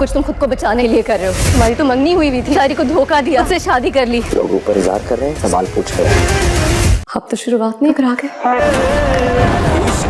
कुछ तुम खुद को बचाने के लिए कर रहे हो। तुम्हारी तो मंगनी हुई थी, सारी को धोखा दिया, उससे शादी कर ली। लोग ऊपर इज़हार कर रहे हैं, सवाल पूछ रहे हैं। अब तो शुरुआत नहीं करा के।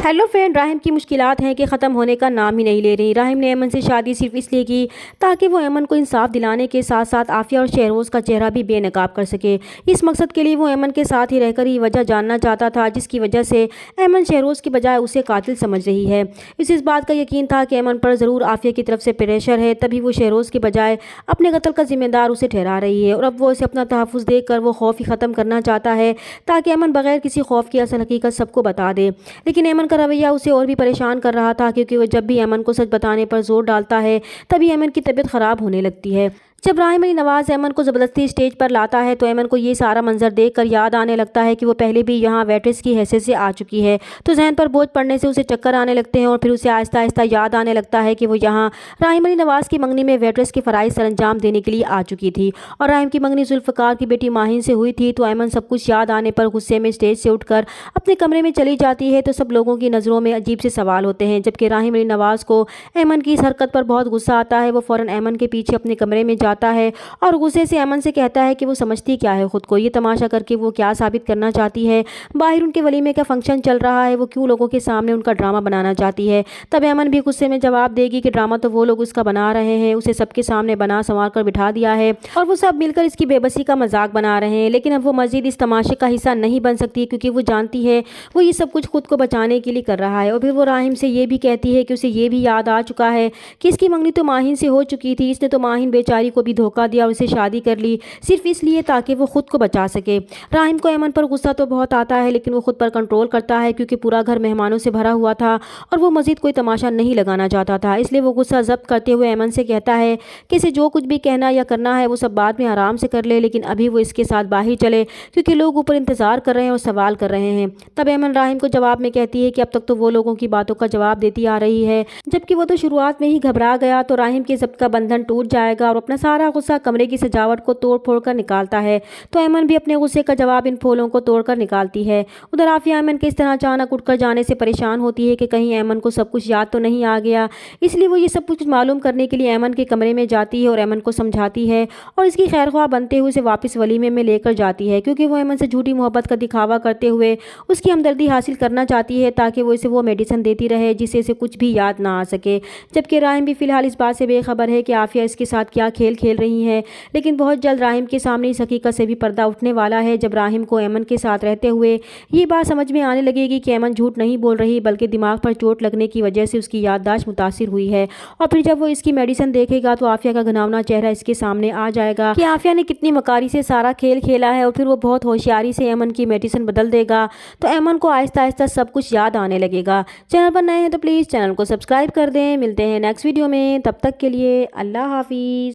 हेलो फ्रेंड, राहिम की मुश्किलात हैं कि ख़त्म होने का नाम ही नहीं ले रही। राहिम ने ऐमन से शादी सिर्फ इसलिए की ताकि वो ऐमन को इंसाफ दिलाने के साथ साथ आफिया और शहरोज़ का चेहरा भी बेनकाब कर सके। इस मकसद के लिए वो ऐमन के साथ ही रहकर ही वजह जानना चाहता था जिसकी वजह से ऐमन शहरोज़ की बजाय उसे कातिल समझ रही है। इस बात का यकीन था कि ऐमन पर ज़रूर आफिया की तरफ से प्रेशर है, तभी वो शहरोज़ के बजाय अपने कत्ल का जिम्मेदार उसे ठहरा रही है और अब वो इसे अपना तहफ़्फ़ुज़ देख कर वो खौफ ही ख़त्म करना चाहता है ताकि ऐमन बगैर किसी खौफ की असल हकीकत सबको बता दे। लेकिन ऐमन का रवैया उसे और भी परेशान कर रहा था क्योंकि वो जब भी ऐमन को सच बताने पर जोर डालता है तभी ऐमन की तबीयत ख़राब होने लगती है। जब राहिम अली नवाज़ ऐमन को ज़बरदस्ती स्टेज पर लाता है तो ऐमन को ये सारा मंजर देखकर याद आने लगता है कि वो पहले भी यहाँ वेट्रेस की हैसियत से आ चुकी है। तो जहन पर बोझ पड़ने से उसे चक्कर आने लगते हैं और फिर उसे आहिस्ता आहिस्ता याद आने लगता है कि वो यहाँ राहिम अली नवाज़ की मंगनी में वेट्रेस के फ़राइज़ सरअंजाम देने के लिए आ चुकी थी और राहिम की मंगनी जुल्फ़िकार की बेटी माहिन से हुई थी। तो ऐमन सब कुछ याद आने पर गुस्से में स्टेज से उठकर अपने कमरे में चली जाती है। तो सब लोगों की नज़रों में अजीब से सवाल होते हैं, जबकि राहिम अली नवाज़ को ऐमन की इस हरकत पर बहुत गुस्सा आता है। वो फ़ौरन ऐमन के पीछे अपने कमरे में जाता है और गुस्से से ऐमन से कहता है कि वो समझती क्या है खुद को, ये तमाशा करके वो क्या साबित करना चाहती है, बाहर उनके वलीमे का फंक्शन चल रहा है, वो क्यों लोगों के सामने उनका ड्रामा बनाना चाहती है। तब ऐमन भी गुस्से में जवाब देगी कि ड्रामा तो वो लोग उसका बना रहे हैं, उसे सबके सामने बना संवार कर बिठा दिया है और वो सब मिलकर इसकी बेबसी का मजाक बना रहे हैं। लेकिन अब वो मजीद इस तमाशे का हिस्सा नहीं बन सकती क्योंकि वो जानती है वो ये सब कुछ खुद को बचाने के लिए कर रहा है। और फिर वो राहिम से ये भी कहती है कि उसे ये भी याद आ चुका है कि इसकी मंगनी तो माहिन से हो चुकी थी, इसने तो माहिन बेचारी को भी धोखा दिया और उसे शादी कर ली सिर्फ इसलिए ताकि वो खुद को बचा सके। राहिम को ऐमन पर गुस्सा तो बहुत आता है लेकिन वो खुद पर कंट्रोल करता है क्योंकि पूरा घर मेहमानों से भरा हुआ था और वो मजीद कोई तमाशा नहीं लगाना चाहता था। इसलिए वो गुस्सा जब्त करते हुए ऐमन से कहता है कि इसे जो कुछ भी कहना या करना है वो सब बाद में आराम से कर ले, लेकिन अभी वो इसके साथ बाहर चले क्योंकि लोग ऊपर इंतजार कर रहे हैं और सवाल कर रहे हैं। तब ऐमन राहिम को जवाब में कहती है कि अब तक तो वो लोगों की बातों का जवाब देती आ रही है, जबकि वो तो शुरुआत में ही घबरा गया। तो राहिम के ज़ब्त का बंधन टूट जाएगा और अपना सारा गुस्सा कमरे की सजावट को तोड़ फोड़ कर निकालता है। तो ऐमन भी अपने गुस्से का जवाब इन फूलों को तोड़कर निकालती है। उधर आफिया ऐमन के इस तरह अचानक उठकर जाने से परेशान होती है कि कहीं ऐमन को सब कुछ याद तो नहीं आ गया, इसलिए वो ये सब कुछ मालूम करने के लिए ऐमन के कमरे में जाती है और ऐमन को समझाती है और इसकी खैरख्वाह बनते हुए उसे वापस वलीमे में लेकर जाती है क्योंकि वो ऐमन से झूठी मोहब्बत का दिखावा करते हुए उसकी हमदर्दी हासिल करना चाहती है ताकि वो इसे वो मेडिसिन देती रहे जिससे इसे कुछ भी याद ना आ सके। जबकि राहिम भी फिलहाल इस बात से बेखबर है कि आफिया इसके साथ क्या खेल खेल रही है। लेकिन बहुत जल्द राहिम के सामने इस हकीकत से भी पर्दा उठने वाला है जब राहिम को ऐमन के साथ रहते हुए ये बात समझ में आने लगेगी कि ऐमन झूठ नहीं बोल रही बल्कि दिमाग पर चोट लगने की वजह से उसकी याददाश्त मुतासिर हुई है। और फिर जब वो इसकी मेडिसिन देखेगा तो आफिया का घिनौना चेहरा इसके सामने आ जाएगा कि आफिया ने कितनी मकारी से सारा खेल खेला है और फिर वो बहुत होशियारी से ऐमन की मेडिसिन बदल देगा। तो ऐमन को आहिस्ता आहिस्ता सब कुछ याद आने लगेगा। चैनल पर नए हैं तो प्लीज़ चैनल को सब्सक्राइब कर दें। मिलते हैं नेक्स्ट वीडियो में, तब तक के लिए अल्लाह हाफिज़।